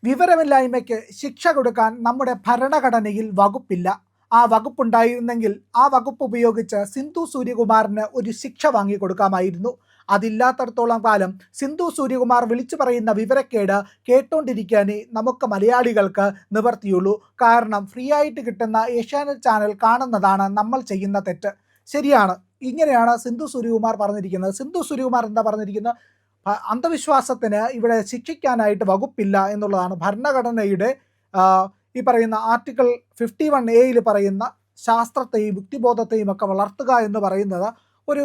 വിവരമില്ലായ്മയ്ക്ക് ശിക്ഷ കൊടുക്കാൻ നമ്മുടെ ഭരണഘടനയിൽ വകുപ്പില്ല. ആ വകുപ്പുണ്ടായിരുന്നെങ്കിൽ ആ വകുപ്പ് ഉപയോഗിച്ച് സിന്ധു സൂര്യകുമാറിന് ഒരു ശിക്ഷ വാങ്ങിക്കൊടുക്കാമായിരുന്നു. അതില്ലാത്തടത്തോളം കാലം സിന്ധു സൂര്യകുമാർ വിളിച്ചു പറയുന്ന വിവരക്കേട് കേട്ടോണ്ടിരിക്കാനേ നമുക്ക് മലയാളികൾക്ക് നിവർത്തിയുള്ളൂ. കാരണം ഫ്രീ ആയിട്ട് കിട്ടുന്ന ഏഷ്യാനെറ്റ് ചാനൽ കാണുന്നതാണ് നമ്മൾ ചെയ്യുന്ന തെറ്റ്. ശരിയാണ്, ഇങ്ങനെയാണ് സിന്ധു സൂര്യകുമാർ പറഞ്ഞിരിക്കുന്നത്. സിന്ധു സൂര്യകുമാർ എന്താ പറഞ്ഞിരിക്കുന്നത്? അന്ധവിശ്വാസത്തിന് ഇവിടെ ശിക്ഷിക്കാനായിട്ട് വകുപ്പില്ല എന്നുള്ളതാണ്. ഭരണഘടനയുടെ ഈ പറയുന്ന ആർട്ടിക്കിൾ 51A പറയുന്ന ശാസ്ത്രത്തെയും യുക്തിബോധത്തെയും ഒക്കെ വളർത്തുക എന്ന് പറയുന്നത് ഒരു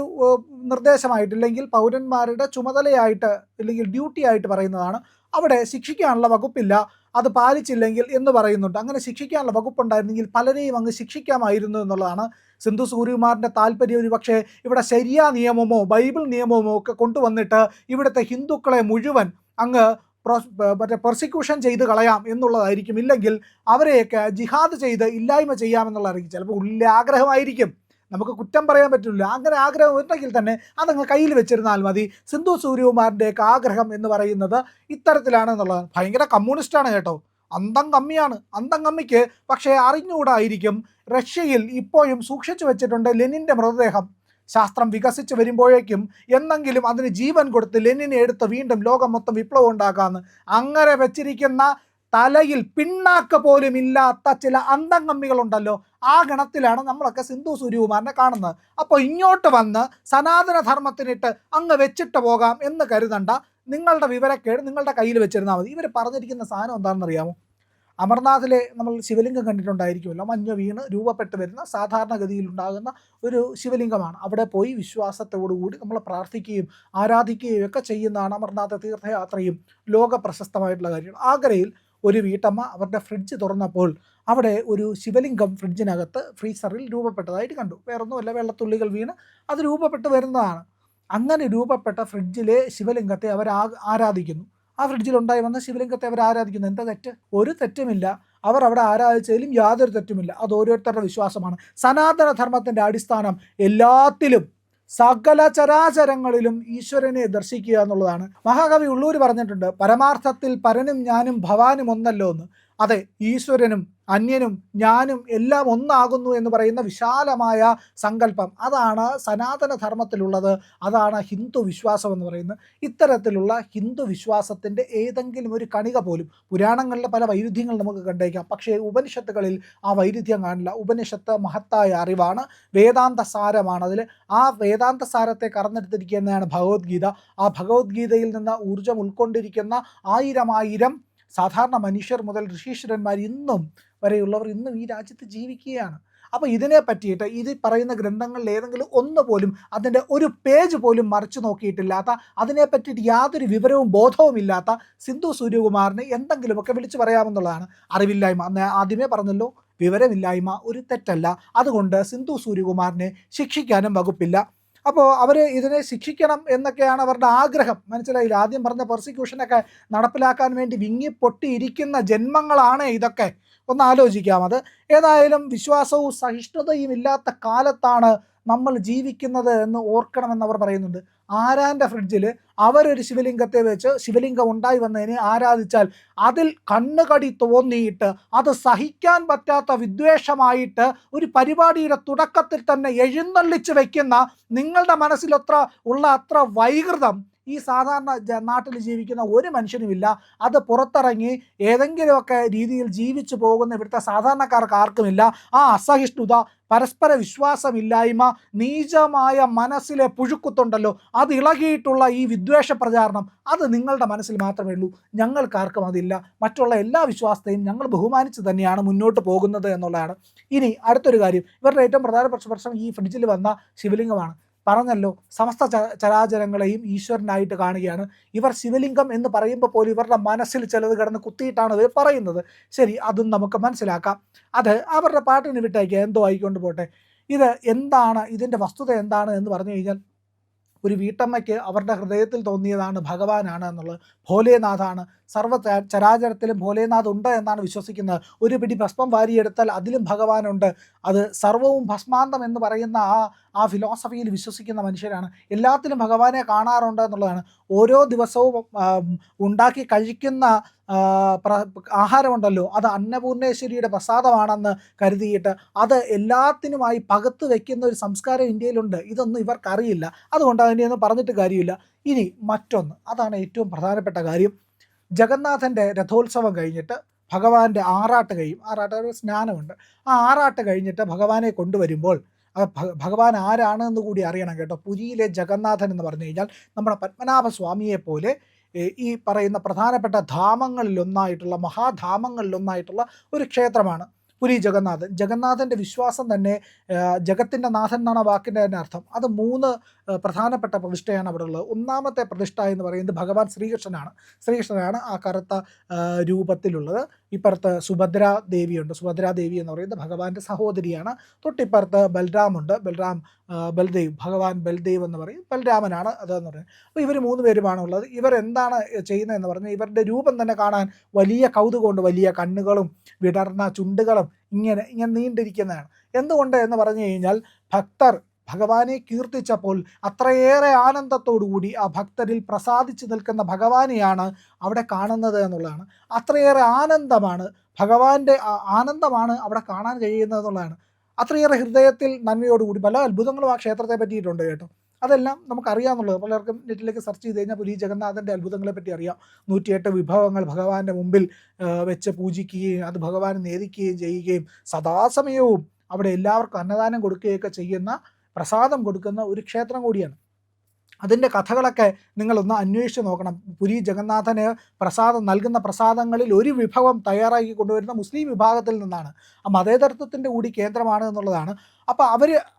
നിർദ്ദേശമായിട്ടില്ലെങ്കിൽ പൗരന്മാരുടെ ചുമതലയായിട്ട് അല്ലെങ്കിൽ ഡ്യൂട്ടി ആയിട്ട് പറയുന്നതാണ്. അവിടെ ശിക്ഷിക്കാനുള്ള വകുപ്പില്ല, അത് പാലിച്ചില്ലെങ്കിൽ എന്ന് പറയുന്നുണ്ട്. അങ്ങനെ ശിക്ഷിക്കാനുള്ള വകുപ്പുണ്ടായിരുന്നെങ്കിൽ പലരെയും അങ്ങ് ശിക്ഷിക്കാമായിരുന്നു എന്നുള്ളതാണ് സിന്ധു സൂര്യകുമാറിൻ്റെ താല്പര്യം. ഒരു പക്ഷേ ഇവിടെ ശരിയാ നിയമമോ ബൈബിൾ നിയമമോ ഒക്കെ കൊണ്ടുവന്നിട്ട് ഇവിടുത്തെ ഹിന്ദുക്കളെ മുഴുവൻ അങ്ങ് പ്രോസിക്യൂഷൻ ചെയ്ത് കളയാം എന്നുള്ളതായിരിക്കും. ഇല്ലെങ്കിൽ അവരെയൊക്കെ ജിഹാദ് ചെയ്ത് ഇല്ലായ്മ ചെയ്യാമെന്നുള്ളതായിരിക്കും. ചിലപ്പോൾ ഉള്ളിലെ ആഗ്രഹമായിരിക്കും, നമുക്ക് കുറ്റം പറയാൻ പറ്റില്ല. അങ്ങനെ ആഗ്രഹം ഉണ്ടെങ്കിൽ തന്നെ അതങ്ങ് കയ്യിൽ വെച്ചിരുന്നാൽ മതി. സിന്ധു സൂര്യകുമാറിൻ്റെയൊക്കെ ആഗ്രഹം എന്ന് പറയുന്നത് ഇത്തരത്തിലാണ് എന്നുള്ളതാണ്. ഭയങ്കര കമ്മ്യൂണിസ്റ്റാണ് കേട്ടോ, അന്തം കമ്മിയാണ്. അന്തം കമ്മിക്ക് പക്ഷേ അറിഞ്ഞുകൂടായിരിക്കും റഷ്യയിൽ ഇപ്പോഴും സൂക്ഷിച്ചു വെച്ചിട്ടുണ്ട് ലെനിൻ്റെ മൃതദേഹം. ശാസ്ത്രം വികസിച്ച് വരുമ്പോഴേക്കും എന്നെങ്കിലും അതിന് ജീവൻ കൊടുത്ത് ലെനിനെ എടുത്ത് വീണ്ടും ലോകം മൊത്തം വിപ്ലവം ഉണ്ടാക്കാമെന്ന് അങ്ങനെ വെച്ചിരിക്കുന്ന തലയിൽ പിണ്ണാക്ക് പോലും ഇല്ലാത്ത ചില അന്തംകമ്മികളുണ്ടല്ലോ, ആ ഗണത്തിലാണ് നമ്മളൊക്കെ സിന്ധു സൂര്യകുമാറിനെ കാണുന്നത്. അപ്പോൾ ഇങ്ങോട്ട് വന്ന് സനാതനധർമ്മത്തിനിട്ട് അങ്ങ് വെച്ചിട്ട് പോകാം എന്ന് കരുതണ്ട. നിങ്ങളുടെ വിവരക്കേട് നിങ്ങളുടെ കയ്യിൽ വെച്ചിരുന്നാൽ മതി. ഇവർ പറഞ്ഞിരിക്കുന്ന സാധനം എന്താണെന്ന് അറിയാമോ? അമർനാഥിലെ നമ്മൾ ശിവലിംഗം കണ്ടിട്ടുണ്ടായിരിക്കുമല്ലോ, മഞ്ഞ് വീണ് രൂപപ്പെട്ട് വരുന്ന സാധാരണഗതിയിൽ ഉണ്ടാകുന്ന ഒരു ശിവലിംഗമാണ്. അവിടെ പോയി വിശ്വാസത്തോടുകൂടി നമ്മൾ പ്രാർത്ഥിക്കുകയും ആരാധിക്കുകയും ഒക്കെ ചെയ്യുന്നതാണ് അമർനാഥ തീർത്ഥയാത്രയും ലോക പ്രശസ്തമായിട്ടുള്ള കാര്യങ്ങൾ. ആഗ്രയിൽ ഒരു വീട്ടമ്മ അവരുടെ ഫ്രിഡ്ജ് തുറന്നപ്പോൾ അവിടെ ഒരു ശിവലിംഗം ഫ്രിഡ്ജിനകത്ത് ഫ്രീസറിൽ രൂപപ്പെട്ടതായിട്ട് കണ്ടു. വേറൊന്നുമല്ല, വെള്ളത്തുള്ളികൾ വീണ് അത് രൂപപ്പെട്ട് വരുന്നതാണ്. അങ്ങനെ രൂപപ്പെട്ട ഫ്രിഡ്ജിലെ ശിവലിംഗത്തെ അവർ ആരാധിക്കുന്നു. ആ ഫ്രിഡ്ജിലുണ്ടായി വന്ന ശിവലിംഗത്തെ അവർ ആരാധിക്കുന്നു. എന്താ തെറ്റ്? ഒരു തെറ്റുമില്ല. അവർ അവിടെ ആരാധിച്ചതിലും യാതൊരു തെറ്റുമില്ല. അത് ഓരോരുത്തരുടെ വിശ്വാസമാണ്. സനാതനധർമ്മത്തിൻ്റെ അടിസ്ഥാനം എല്ലാത്തിലും സകല ചരാചരങ്ങളിലും ഈശ്വരനെ ദർശിക്കുക എന്നുള്ളതാണ്. മഹാകവി ഉള്ളൂർ പറഞ്ഞിട്ടുണ്ട്, പരമാർത്ഥത്തിൽ പരനും ഞാനും ഭവാനും ഒന്നല്ലോ എന്ന്. അതെ, ഈശ്വരനും അന്യനും ഞാനും എല്ലാം ഒന്നാകുന്നു എന്ന് പറയുന്ന വിശാലമായ സങ്കല്പം, അതാണ് സനാതനധർമ്മത്തിലുള്ളത്. അതാണ് ഹിന്ദു വിശ്വാസം എന്ന് പറയുന്നത്. ഇത്തരത്തിലുള്ള ഹിന്ദു വിശ്വാസത്തിൻ്റെ ഏതെങ്കിലും ഒരു കണിക പോലും പുരാണങ്ങളിലെ പല വൈരുദ്ധ്യങ്ങൾ നമുക്ക് കണ്ടേക്കാം, പക്ഷേ ഉപനിഷത്തുകളിൽ ആ വൈരുദ്ധ്യം കാണില്ല. ഉപനിഷത്ത് മഹത്തായ അറിവാണ്, വേദാന്ത സാരമാണ്. അതിൽ ആ വേദാന്ത സാരത്തെ കറന്നെടുത്തിരിക്കുന്നതാണ് ഭഗവത്ഗീത. ആ ഭഗവത്ഗീതയിൽ നിന്ന് ഊർജം ഉൾക്കൊണ്ടിരിക്കുന്ന ആയിരം സാധാരണ മനുഷ്യർ മുതൽ ഋഷീശ്വരന്മാർ ഇന്നും വരെയുള്ളവർ ഇന്നും ഈ രാജ്യത്ത് ജീവിക്കുകയാണ്. അപ്പോൾ ഇതിനെ പറ്റിയിട്ട് ഇത് പറയുന്ന ഗ്രന്ഥങ്ങളിൽ ഏതെങ്കിലും ഒന്ന് പോലും അതിൻ്റെ ഒരു പേജ് പോലും മറിച്ചു നോക്കിയിട്ടില്ലാത്ത, അതിനെ പറ്റിയിട്ട് യാതൊരു വിവരവും ബോധവും ഇല്ലാത്ത സിന്ധു സൂര്യകുമാറിന് എന്തെങ്കിലുമൊക്കെ വിളിച്ചു പറയാമെന്നുള്ളതാണ്. അറിവില്ലായ്മ, അന്ന് ആദ്യമേ പറഞ്ഞല്ലോ, വിവരമില്ലായ്മ ഒരു തെറ്റല്ല. അതുകൊണ്ട് സിന്ധു സൂര്യകുമാറിനെ ശിക്ഷിക്കാനും വകുപ്പില്ല. അപ്പോൾ അവർ ഇതിനെ ശിക്ഷിക്കണം എന്നൊക്കെയാണ് അവരുടെ ആഗ്രഹം. മനസ്സിലായില്ല? ആദ്യം പറഞ്ഞ പ്രോസിക്യൂഷനൊക്കെ നടപ്പിലാക്കാൻ വേണ്ടി വിങ്ങിപ്പൊട്ടിയിരിക്കുന്ന ജന്മങ്ങളാണ് ഇതൊക്കെ. ഒന്ന് ആലോചിക്കാം. അത് ഏതായാലും വിശ്വാസവും സഹിഷ്ണുതയും ഇല്ലാത്ത കാലത്താണ് നമ്മൾ ജീവിക്കുന്നത് എന്ന് ഓർക്കണമെന്നവർ പറയുന്നുണ്ട്. ആരാൻ്റെ ഫ്രിഡ്ജിൽ അവരൊരു ശിവലിംഗത്തെ വെച്ച് ശിവലിംഗം ഉണ്ടായി വന്നതിനെ ആരാധിച്ചാൽ അതിൽ കണ്ണുകടി തോന്നിയിട്ട് അത് സഹിക്കാൻ പറ്റാത്ത വിദ്വേഷമായിട്ട് ഒരു പരിപാടിയുടെ തുടക്കത്തിൽ തന്നെ എഴുന്നള്ളിച്ച് വയ്ക്കുന്ന നിങ്ങളുടെ മനസ്സിൽ അത്ര വൈകൃതം ഈ സാധാരണ നാട്ടിൽ ജീവിക്കുന്ന ഒരു മനുഷ്യനുമില്ല. അത് പുറത്തിറങ്ങി ഏതെങ്കിലുമൊക്കെ രീതിയിൽ ജീവിച്ചു പോകുന്ന ഇവിടുത്തെ സാധാരണക്കാർക്ക് ആർക്കുമില്ല. ആ അസഹിഷ്ണുത, പരസ്പര വിശ്വാസമില്ലായ്മ, നീചമായ മനസ്സിലെ പുഴുക്കുത്തുണ്ടല്ലോ, അത് ഇളകിയിട്ടുള്ള ഈ വിദ്വേഷ പ്രചാരണം, അത് നിങ്ങളുടെ മനസ്സിൽ മാത്രമേ ഉള്ളൂ. ഞങ്ങൾക്കാർക്കും അതില്ല. മറ്റുള്ള എല്ലാ വിശ്വാസത്തെയും ഞങ്ങൾ ബഹുമാനിച്ച് തന്നെയാണ് മുന്നോട്ട് പോകുന്നത് എന്നുള്ളതാണ്. ഇനി അടുത്തൊരു കാര്യം, ഇവരുടെ ഏറ്റവും പ്രധാനപ്പെട്ട പ്രശ്നം ഈ ഫ്രിഡ്ജിൽ വന്ന ശിവലിംഗമാണ്. പറഞ്ഞല്ലോ, സമസ്ത ചരാചരങ്ങളെയും ഈശ്വരനായിട്ട് കാണുകയാണ്. ഇവർ ശിവലിംഗം എന്ന് പറയുമ്പോൾ പോലും ഇവരുടെ മനസ്സിൽ ചിലത് കിടന്ന് കുത്തിയിട്ടാണ് ഇവർ പറയുന്നത്. ശരി, അതും നമുക്ക് മനസ്സിലാക്കാം. അത് അവരുടെ പാട്ടിന് വിട്ടേക്കുക, എന്തോ ആയിക്കൊണ്ട് പോട്ടെ. ഇത് എന്താണ്, ഇതിൻ്റെ വസ്തുത എന്താണ് എന്ന് പറഞ്ഞു കഴിഞ്ഞാൽ, ഒരു വീട്ടമ്മയ്ക്ക് അവരുടെ ഹൃദയത്തിൽ തോന്നിയതാണ് ഭഗവാനാണ് എന്നുള്ളത്, ഭോലേനാഥാണ്, ചരാചരത്തിലും ഭോലേനാഥ് ഉണ്ട് എന്നാണ് വിശ്വസിക്കുന്നത്. ഒരു പിടി ഭസ്മം വാരിയെടുത്താൽ അതിലും ഭഗവാനുണ്ട്. അത് സർവവും ഭസ്മാന്തം എന്ന് പറയുന്ന ആ ഫിലോസഫിയിൽ വിശ്വസിക്കുന്ന മനുഷ്യരാണ്. എല്ലാത്തിലും ഭഗവാനെ കാണാറുണ്ട് എന്നുള്ളതാണ്. ഓരോ ദിവസവും ഉണ്ടാക്കി കഴിക്കുന്ന ആഹാരമുണ്ടല്ലോ, അത് അന്നപൂർണേശ്വരിയുടെ പ്രസാദമാണെന്ന് കരുതിയിട്ട് അത് എല്ലാത്തിനുമായി പകത്ത് വയ്ക്കുന്ന ഒരു സംസ്കാരം ഇന്ത്യയിലുണ്ട്. ഇതൊന്നും ഇവർക്കറിയില്ല. അതുകൊണ്ട് അതിനെയൊന്നും പറഞ്ഞിട്ട് കാര്യമില്ല. ഇനി മറ്റൊന്ന്, അതാണ് ഏറ്റവും പ്രധാനപ്പെട്ട കാര്യം. ജഗന്നാഥൻ്റെ രഥോത്സവം കഴിഞ്ഞിട്ട് ഭഗവാന്റെ ആറാട്ട് കഴിയും. ആറാട്ട് സ്നാനമുണ്ട്. ആ ആറാട്ട് കഴിഞ്ഞിട്ട് ഭഗവാനെ കൊണ്ടുവരുമ്പോൾ ഭഗവാൻ ആരാണെന്ന് കൂടി അറിയണം കേട്ടോ. പുരിയിലെ ജഗന്നാഥൻ എന്ന് പറഞ്ഞു കഴിഞ്ഞാൽ നമ്മുടെ പത്മനാഭ സ്വാമിയെ പോലെ ഈ പറയുന്ന പ്രധാനപ്പെട്ട ധാമങ്ങളിലൊന്നായിട്ടുള്ള മഹാധാമങ്ങളിലൊന്നായിട്ടുള്ള ഒരു ക്ഷേത്രമാണ് പുരി ജഗന്നാഥൻ. ജഗന്നാഥൻ്റെ വിശ്വാസം തന്നെ ജഗത്തിൻ്റെ നാഥൻ എന്നാണ് വാക്കിൻ്റെ തന്നെ അർത്ഥം. അത് 3 പ്രധാനപ്പെട്ട പ്രതിഷ്ഠയാണ് അവിടെ ഉള്ളത്. ഒന്നാമത്തെ പ്രതിഷ്ഠ എന്ന് പറയുന്നത് ഭഗവാൻ ശ്രീകൃഷ്ണനാണ് ആ കറുത്ത രൂപത്തിലുള്ളത്. ഇപ്പുറത്ത് സുഭദ്രാ ദേവിയുണ്ട്. സുഭദ്രാ ദേവി എന്ന് പറയുന്നത് ഭഗവാന്റെ സഹോദരിയാണ്. തൊട്ടിപ്പുറത്ത് ബൽദേവ്, ഭഗവാൻ ബൽദേവ് എന്ന് പറയും. ബൽരാമനാണ് അതെന്ന് പറയുന്നത്. അപ്പോൾ ഇവർ 3 പേരുമാണ് ഉള്ളത്. ഇവരെന്താണ് ചെയ്യുന്നതെന്ന് പറഞ്ഞാൽ ഇവരുടെ രൂപം തന്നെ കാണാൻ വലിയ കൗതുകമുണ്ട്. വലിയ കണ്ണുകളും വിടർന്ന ചുണ്ടുകളും ഇങ്ങനെ നീണ്ടിരിക്കുന്നതാണ്. എന്തുകൊണ്ട് എന്ന് പറഞ്ഞു കഴിഞ്ഞാൽ ഭക്തർ ഭഗവാനെ കീർത്തിച്ചപ്പോൾ അത്രയേറെ ആനന്ദത്തോടുകൂടി ആ ഭക്തരിൽ പ്രസാദിച്ചു നിൽക്കുന്ന ഭഗവാനെയാണ് അവിടെ കാണുന്നത് എന്നുള്ളതാണ്. അത്രയേറെ ഭഗവാന്റെ ആനന്ദമാണ് അവിടെ കാണാൻ കഴിയുന്നത് എന്നുള്ളതാണ്. അത്രയേറെ ഹൃദയത്തിൽ നന്മയോടുകൂടി പല അത്ഭുതങ്ങളും ആ ക്ഷേത്രത്തെ പറ്റിയിട്ടുണ്ട് കേട്ടോ. അതെല്ലാം നമുക്കറിയാമെന്നുള്ളത്. പലർക്കും നെറ്റിലേക്ക് സെർച്ച് ചെയ്ത് കഴിഞ്ഞാൽ പുരി ജഗന്നാഥൻ്റെ അത്ഭുതങ്ങളെ പറ്റി അറിയാം. 108 വിഭവങ്ങൾ ഭഗവാന്റെ മുമ്പിൽ വെച്ച് പൂജിക്കുകയും അത് ഭഗവാനെ നേദിക്കുകയും ചെയ്യുകയും സദാസമയവും അവിടെ എല്ലാവർക്കും അന്നദാനം കൊടുക്കുകയൊക്കെ ചെയ്യുന്ന, പ്രസാദം കൊടുക്കുന്ന ഒരു ക്ഷേത്രം കൂടിയാണ്. അതിൻ്റെ കഥകളൊക്കെ നിങ്ങളൊന്ന് അന്വേഷിച്ച് നോക്കണം. പുരി ജഗന്നാഥന് നൽകുന്ന പ്രസാദങ്ങളിൽ ഒരു വിഭവം തയ്യാറാക്കി കൊണ്ടുവരുന്ന മുസ്ലിം വിഭാഗത്തിൽ നിന്നാണ്. ആ മതേതരത്വത്തിൻ്റെ കൂടി കേന്ദ്രമാണ് എന്നുള്ളതാണ്. അപ്പോൾ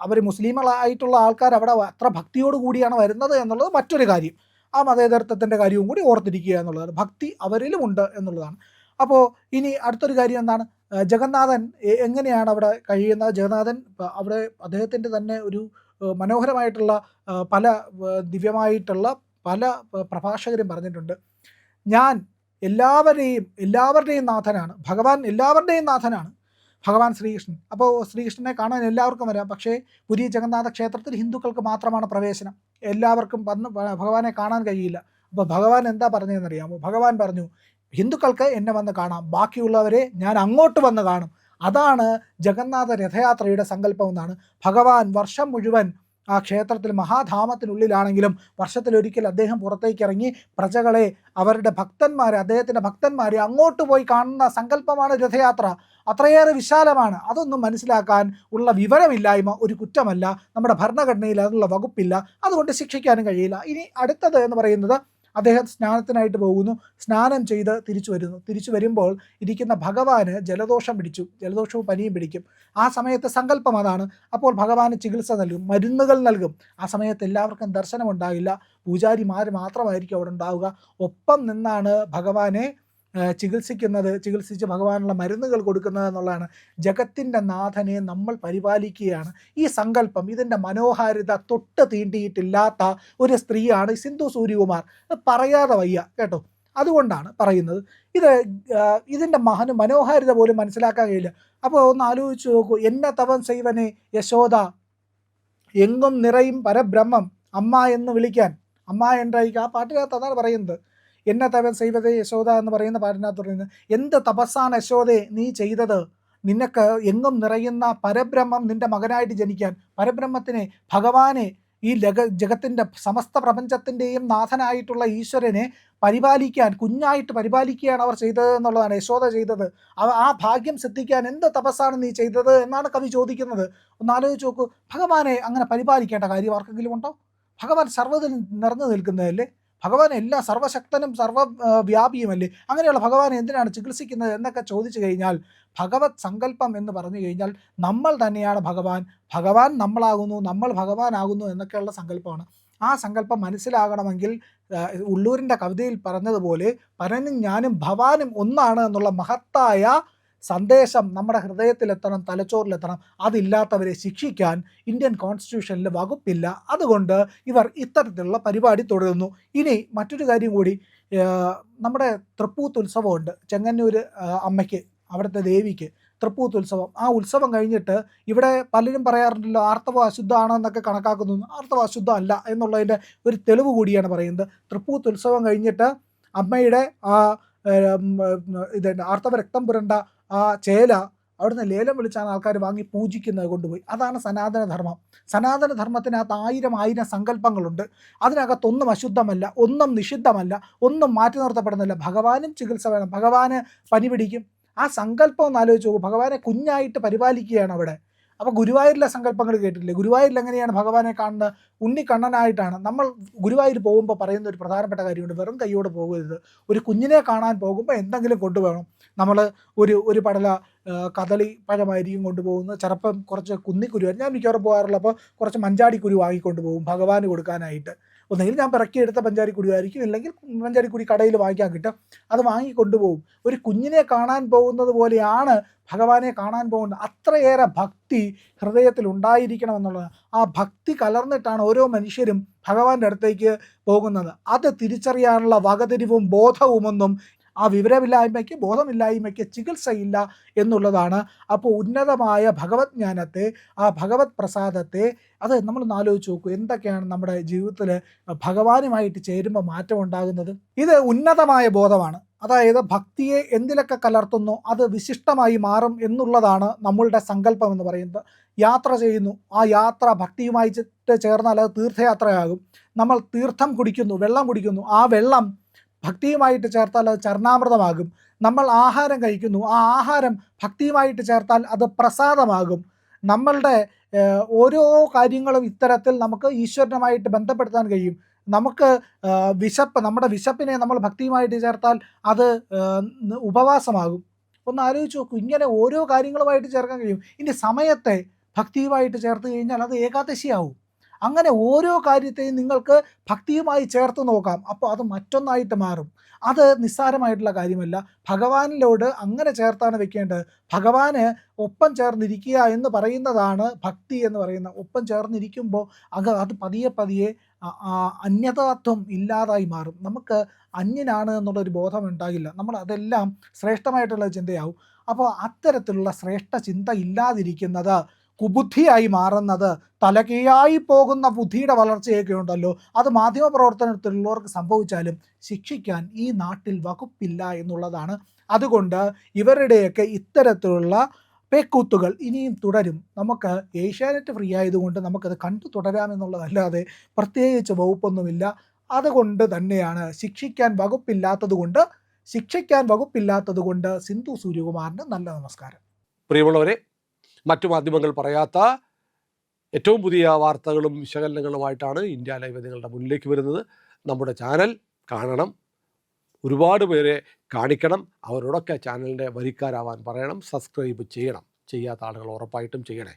അവർ മുസ്ലിങ്ങളായിട്ടുള്ള ആൾക്കാർ അവിടെ അത്ര ഭക്തിയോട് കൂടിയാണ് വരുന്നത് എന്നുള്ളത് മറ്റൊരു കാര്യം. ആ മതേതരത്വത്തിൻ്റെ കാര്യവും കൂടി ഓർത്തിരിക്കുക എന്നുള്ളതാണ്. ഭക്തി അവരിലുമുണ്ട് എന്നുള്ളതാണ്. അപ്പോൾ ഇനി അടുത്തൊരു കാര്യം എന്താണ്, ജഗന്നാഥൻ എങ്ങനെയാണ് അവിടെ കഴിയുന്നത്? ജഗന്നാഥൻ അവിടെ അദ്ദേഹത്തിൻ്റെ തന്നെ ഒരു മനോഹരമായിട്ടുള്ള പല ദിവ്യമായിട്ടുള്ള പല പ്രഭാഷകരും പറഞ്ഞിട്ടുണ്ട്. ഞാൻ എല്ലാവരുടെയും നാഥനാണ്. ഭഗവാൻ എല്ലാവരുടെയും നാഥനാണ്, ഭഗവാൻ ശ്രീകൃഷ്ണൻ. അപ്പോൾ ശ്രീകൃഷ്ണനെ കാണാൻ എല്ലാവർക്കും വരാം. പക്ഷേ പുരി ജഗന്നാഥ ക്ഷേത്രത്തിൽ ഹിന്ദുക്കൾക്ക് മാത്രമാണ് പ്രവേശനം. എല്ലാവർക്കും വന്ന് ഭഗവാനെ കാണാൻ കഴിയില്ല. അപ്പോൾ ഭഗവാൻ എന്താ പറഞ്ഞതെന്നറിയാമോ? ഭഗവാൻ പറഞ്ഞു, ഹിന്ദുക്കൾക്ക് എന്നെ വന്ന് കാണാം, ബാക്കിയുള്ളവരെ ഞാൻ അങ്ങോട്ട് വന്ന് കാണും. അതാണ് ജഗന്നാഥ രഥയാത്രയുടെ സങ്കല്പം എന്നാണ്. ഭഗവാൻ വർഷം മുഴുവൻ ആ ക്ഷേത്രത്തിൽ മഹാധാമത്തിനുള്ളിലാണെങ്കിലും വർഷത്തിലൊരിക്കൽ അദ്ദേഹം പുറത്തേക്ക് ഇറങ്ങി പ്രജകളെ, അദ്ദേഹത്തിൻ്റെ ഭക്തന്മാരെ അങ്ങോട്ട് പോയി കാണുന്ന സങ്കല്പമാണ് രഥയാത്ര. അത്രയേറെ വിശാലമാണ്. അതൊന്നും മനസ്സിലാക്കാൻ ഉള്ള വിവരമില്ലായ്മ ഒരു കുറ്റമല്ല. നമ്മുടെ ഭരണഘടനയിൽ അതിനുള്ള വകുപ്പില്ല. അതുകൊണ്ട് ശിക്ഷിക്കാനും കഴിയില്ല. ഇനി അടുത്തത് എന്ന് പറയുന്നത്, അദ്ദേഹം സ്നാനത്തിനായിട്ട് പോകുന്നു. സ്നാനം ചെയ്ത് തിരിച്ചു വരുമ്പോൾ ഇരിക്കുന്ന ഭഗവാന് ജലദോഷവും പനിയും പിടിക്കും. ആ സമയത്ത് സങ്കല്പം അതാണ്. അപ്പോൾ ഭഗവാന് ചികിത്സ നൽകും, മരുന്നുകൾ നൽകും. ആ സമയത്ത് എല്ലാവർക്കും ദർശനം ഉണ്ടാകില്ല. പൂജാരിമാർ മാത്രമായിരിക്കും അവിടെ ഉണ്ടാവുക. ഒപ്പം നിന്നാണ് ഭഗവാനെ ചികിത്സിച്ച് ഭഗവാനുള്ള മരുന്നുകൾ കൊടുക്കുന്നത് എന്നുള്ളതാണ്. ജഗത്തിൻ്റെ നാഥനെ നമ്മൾ പരിപാലിക്കുകയാണ്. ഈ സങ്കല്പം, ഇതിൻ്റെ മനോഹാരിത തൊട്ട് തീണ്ടിയിട്ടില്ലാത്ത ഒരു സ്ത്രീയാണ് സിന്ധു സൂര്യകുമാർ. പറയാതെ വയ്യ കേട്ടോ. അതുകൊണ്ടാണ് പറയുന്നത്. ഇതിൻ്റെ മനോഹാരിത പോലും മനസ്സിലാക്കാൻ കഴിയില്ല. അപ്പോൾ ഒന്ന് ആലോചിച്ച് നോക്കൂ. എന്നെ തവൻ സൈവനെ യശോദ എങ്ങും നിറയും പരബ്രഹ്മം അമ്മ എന്ന് വിളിക്കാൻ. അമ്മ എന്തായിരിക്കും? ആ പാട്ടിനകത്ത് അതാണ് പറയുന്നത്. എന്നെ തവൻ സൈവതേ യശോദ എന്ന് പറയുന്ന പാട്ടിനകത്ത് പറയുന്നത്, എന്ത് തപസ്സാണ് യശോദേ നീ ചെയ്തത്? നിനക്ക് എങ്ങും നിറയുന്ന പരബ്രഹ്മം നിന്റെ മകനായിട്ട് ജനിക്കാൻ, പരബ്രഹ്മത്തിനെ, ഭഗവാനെ, ഈ ജഗത്തിൻ്റെ സമസ്ത പ്രപഞ്ചത്തിൻ്റെയും നാഥനായിട്ടുള്ള ഈശ്വരനെ കുഞ്ഞായിട്ട് പരിപാലിക്കുകയാണ് അവർ ചെയ്തത് എന്നുള്ളതാണ് യശോദ ചെയ്തത്. ആ ഭാഗ്യം സിദ്ധിക്കാൻ എന്ത് തപസ്സാണ് നീ ചെയ്തത് എന്നാണ് കവി ചോദിക്കുന്നത്. ഒന്ന് ആലോചിച്ച് നോക്കൂ. ഭഗവാനെ അങ്ങനെ പരിപാലിക്കേണ്ട കാര്യം ആർക്കെങ്കിലും ഉണ്ടോ? ഭഗവാൻ സർവ്വതിൽ നിറഞ്ഞു നിൽക്കുന്നതല്ലേ? ഭഗവാൻ സർവശക്തനും സർവ്വവ്യാപിയുമല്ലേ? അങ്ങനെയുള്ള ഭഗവാനെ എന്തിനാണ് ചികിത്സിക്കുന്നത് എന്നൊക്കെ ചോദിച്ചു കഴിഞ്ഞാൽ, ഭഗവത് സങ്കല്പം എന്ന് പറഞ്ഞു കഴിഞ്ഞാൽ നമ്മൾ തന്നെയാണ് ഭഗവാൻ നമ്മളാകുന്നു, നമ്മൾ ഭഗവാനാകുന്നു എന്നൊക്കെയുള്ള സങ്കല്പമാണ്. ആ സങ്കല്പം മനസ്സിലാകണമെങ്കിൽ ഉള്ളൂരിൻ്റെ കവിതയിൽ പറഞ്ഞതുപോലെ പരനും ഞാനും ഭവാനും ഒന്നാണ് എന്നുള്ള മഹത്തായ സന്ദേശം നമ്മുടെ ഹൃദയത്തിലെത്തണം, തലച്ചോറിലെത്തണം. അതില്ലാത്തവരെ ശിക്ഷിക്കാൻ ഇന്ത്യൻ കോൺസ്റ്റിറ്റ്യൂഷനിൽ വകുപ്പില്ല. അതുകൊണ്ട് ഇവർ ഇത്തരത്തിലുള്ള പരിപാടി തുടരുന്നു. ഇനി മറ്റൊരു കാര്യം കൂടി, നമ്മുടെ തൃപ്പൂത്ത് ഉത്സവമുണ്ട്. ചെങ്ങന്നൂർ അമ്മയ്ക്ക്, അവിടുത്തെ ദേവിക്ക് തൃപ്പൂത്ത് ഉത്സവം. ആ ഉത്സവം കഴിഞ്ഞിട്ട് ഇവിടെ പലരും പറയാറുണ്ടല്ലോ ആർത്തവം അശുദ്ധമാണോ എന്നൊക്കെ കണക്കാക്കുന്നു. ആർത്തവം അശുദ്ധം അല്ല എന്നുള്ളതിൻ്റെ ഒരു തെളിവ് കൂടിയാണ് പറയുന്നത്. തൃപ്പൂത്ത് ഉത്സവം കഴിഞ്ഞിട്ട് അമ്മയുടെ ആ ആർത്തവ രക്തം പുരണ്ട ആ ചേല അവിടുന്ന് ലേലം വിളിച്ചാണ് ആൾക്കാർ വാങ്ങി പൂജിക്കുന്നത് കൊണ്ടുപോയി. അതാണ് സനാതനധർമ്മം. സനാതനധർമ്മത്തിനകത്ത് ആയിരം സങ്കല്പങ്ങളുണ്ട്. അതിനകത്തൊന്നും അശുദ്ധമല്ല, ഒന്നും നിഷിദ്ധമല്ല, ഒന്നും മാറ്റി നിർത്തപ്പെടുന്നില്ല. ഭഗവാനും ചികിത്സ വേണം, ഭഗവാന് പനി പിടിക്കും. ആ സങ്കല്പം ഒന്ന് ആലോചിച്ച് നോക്കൂ. ഭഗവാനെ കുഞ്ഞായിട്ട് പരിപാലിക്കുകയാണ് അവിടെ. അപ്പോൾ ഗുരുവായൂരിലെ സങ്കല്പങ്ങൾ കേട്ടില്ലേ? ഗുരുവായൂരിൽ എങ്ങനെയാണ് ഭഗവാനെ കാണുന്നത്? ഉണ്ണിക്കണ്ണനായിട്ടാണ്. നമ്മൾ ഗുരുവായൂർ പോകുമ്പോൾ പറയുന്ന ഒരു പ്രധാനപ്പെട്ട കാര്യമുണ്ട്, വെറും കൈയോട് പോകരുത്. ഒരു കുഞ്ഞിനെ കാണാൻ പോകുമ്പോൾ എന്തെങ്കിലും കൊണ്ടുപോകണം. നമ്മൾ ഒരു പടല കദളി പഴമായിരിക്കും കൊണ്ടുപോകുന്നത്. ചിലപ്പം കുറച്ച് കുന്നിക്കുരു, ഞാൻ മിക്കവാറും പോകാറുള്ളപ്പോൾ കുറച്ച് മഞ്ചാടിക്കുരു വാങ്ങിക്കൊണ്ട് പോകും ഭഗവാന് കൊടുക്കാനായിട്ട്. ഒന്നെങ്കിൽ ഞാൻ പിറക്കിയെടുത്ത പഞ്ചാരിക്കുരുവായിരിക്കും, ഇല്ലെങ്കിൽ പഞ്ചാരിക്കുരി കടയിൽ വാങ്ങിക്കാൻ കിട്ടും. അത് വാങ്ങിക്കൊണ്ടുപോകും. ഒരു കുഞ്ഞിനെ കാണാൻ പോകുന്നത് പോലെയാണ് ഭഗവാനെ കാണാൻ പോകുന്നത്. അത്രയേറെ ഭക്തി ഹൃദയത്തിൽ ഉണ്ടായിരിക്കണം എന്നുള്ളത്. ആ ഭക്തി കലർന്നിട്ടാണ് ഓരോ മനുഷ്യരും ഭഗവാന്റെ അടുത്തേക്ക് പോകുന്നത്. അത് തിരിച്ചറിയാനുള്ള വകതിരിവും ബോധവുമൊന്നും ആ വിവരമില്ലായ്മയ്ക്ക്, ബോധമില്ലായ്മയ്ക്ക് ചികിത്സയില്ല എന്നുള്ളതാണ്. അപ്പോൾ ഉന്നതമായ ഭഗവത് ജ്ഞാനത്തെ, ആ ഭഗവത് പ്രസാദത്തെ, അത് നമ്മളൊന്ന് ആലോചിച്ച് നോക്കൂ. എന്തൊക്കെയാണ് നമ്മുടെ ജീവിതത്തിൽ ഭഗവാനുമായിട്ട് ചേരുമ്പോൾ മാറ്റം ഉണ്ടാകുന്നത്? ഇത് ഉന്നതമായ ബോധമാണ്. അതായത് ഭക്തിയെ എന്തിലൊക്കെ കലർത്തുന്നു അത് വിശിഷ്ടമായി മാറും എന്നുള്ളതാണ് നമ്മളുടെ സങ്കല്പം എന്ന് പറയുന്നത്. യാത്ര ചെയ്യുന്നു, ആ യാത്ര ഭക്തിയുമായി ചേർന്നാൽ അത് തീർത്ഥയാത്രയാകും. നമ്മൾ തീർത്ഥം കുടിക്കുന്നു, വെള്ളം കുടിക്കുന്നു, ആ വെള്ളം ഭക്തിയുമായിട്ട് ചേർത്താൽ അത് ചരണാമൃതമാകും. നമ്മൾ ആഹാരം കഴിക്കുന്നു, ആ ആഹാരം ഭക്തിയുമായിട്ട് ചേർത്താൽ അത് പ്രസാദമാകും. നമ്മളുടെ ഓരോ കാര്യങ്ങളും ഇത്തരത്തിൽ നമുക്ക് ഈശ്വരനുമായിട്ട് ബന്ധപ്പെടുത്താൻ കഴിയും. നമുക്ക് നമ്മുടെ വിശപ്പിനെ നമ്മൾ ഭക്തിയുമായിട്ട് ചേർത്താൽ അത് ഉപവാസമാകും. ഒന്ന് ആലോചിച്ച് നോക്കൂ. ഇങ്ങനെ ഓരോ കാര്യങ്ങളുമായിട്ട് ചേർക്കാൻ കഴിയും. ഇനി സമയത്തെ ഭക്തിയുമായിട്ട് ചേർത്ത് കഴിഞ്ഞാൽ അത് ഏകാദശിയാവും. അങ്ങനെ ഓരോ കാര്യത്തെയും നിങ്ങൾക്ക് ഭക്തിയുമായി ചേർത്ത് നോക്കാം. അപ്പോൾ അത് മറ്റൊന്നായിട്ട് മാറും. അത് നിസ്സാരമായിട്ടുള്ള കാര്യമല്ല. ഭഗവാനിലോട് അങ്ങനെ ചേർത്താണ് വെക്കേണ്ടത്. ഭഗവാന് ഒപ്പം ചേർന്നിരിക്കുക എന്ന് പറയുന്നതാണ് ഭക്തി എന്ന് പറയുന്നത്. ഒപ്പം ചേർന്നിരിക്കുമ്പോൾ അത് പതിയെ അന്യതാത്വം ഇല്ലാതായി മാറും. നമുക്ക് അന്യനാണ് എന്നുള്ളൊരു ബോധം ഉണ്ടാകില്ല. നമ്മൾ അതെല്ലാം ശ്രേഷ്ഠമായിട്ടുള്ള ചിന്തയാവും. അപ്പോൾ അത്തരത്തിലുള്ള ശ്രേഷ്ഠ ചിന്ത ഇല്ലാതിരിക്കുന്നത്, കുബുദ്ധിയായി മാറുന്നത്, തലകീഴായി പോകുന്ന ബുദ്ധിയുടെ വളർച്ചയൊക്കെ ഉണ്ടല്ലോ, അത് മാധ്യമപ്രവർത്തനത്തിലുള്ളവർക്ക് സംഭവിച്ചാലും ശിക്ഷിക്കാൻ ഈ നാട്ടിൽ വകുപ്പില്ല എന്നുള്ളതാണ്. അതുകൊണ്ട് ഇവരുടെയൊക്കെ ഇത്തരത്തിലുള്ള പേക്കൂത്തുകൾ ഇനിയും തുടരും. നമുക്ക് ഏഷ്യാനെറ്റ് ഫ്രീ ആയതുകൊണ്ട് നമുക്കത് കണ്ടു തുടരാമെന്നുള്ളതല്ലാതെ പ്രത്യേകിച്ച് വകുപ്പൊന്നുമില്ല. അതുകൊണ്ട് തന്നെയാണ് ശിക്ഷിക്കാൻ വകുപ്പില്ലാത്തത് കൊണ്ട് സിന്ധു സൂര്യകുമാറിന് നല്ല നമസ്കാരം. പ്രിയമുള്ളവരെ, മറ്റു മാധ്യമങ്ങൾ പറയാത്ത ഏറ്റവും പുതിയ വാർത്തകളും വിശകലനങ്ങളുമായിട്ടാണ് ഇന്ത്യ ലൈവ് നിങ്ങളുടെ മുന്നിലേക്ക് വരുന്നത്. നമ്മുടെ ചാനൽ കാണണം, ഒരുപാട് പേരെ കാണിക്കണം, അവരോടൊക്കെ ചാനലിൻ്റെ വരിക്കാരാവാൻ പറയണം, സബ്സ്ക്രൈബ് ചെയ്യണം. ചെയ്യാത്ത ആളുകൾ ഉറപ്പായിട്ടും ചെയ്യണേ.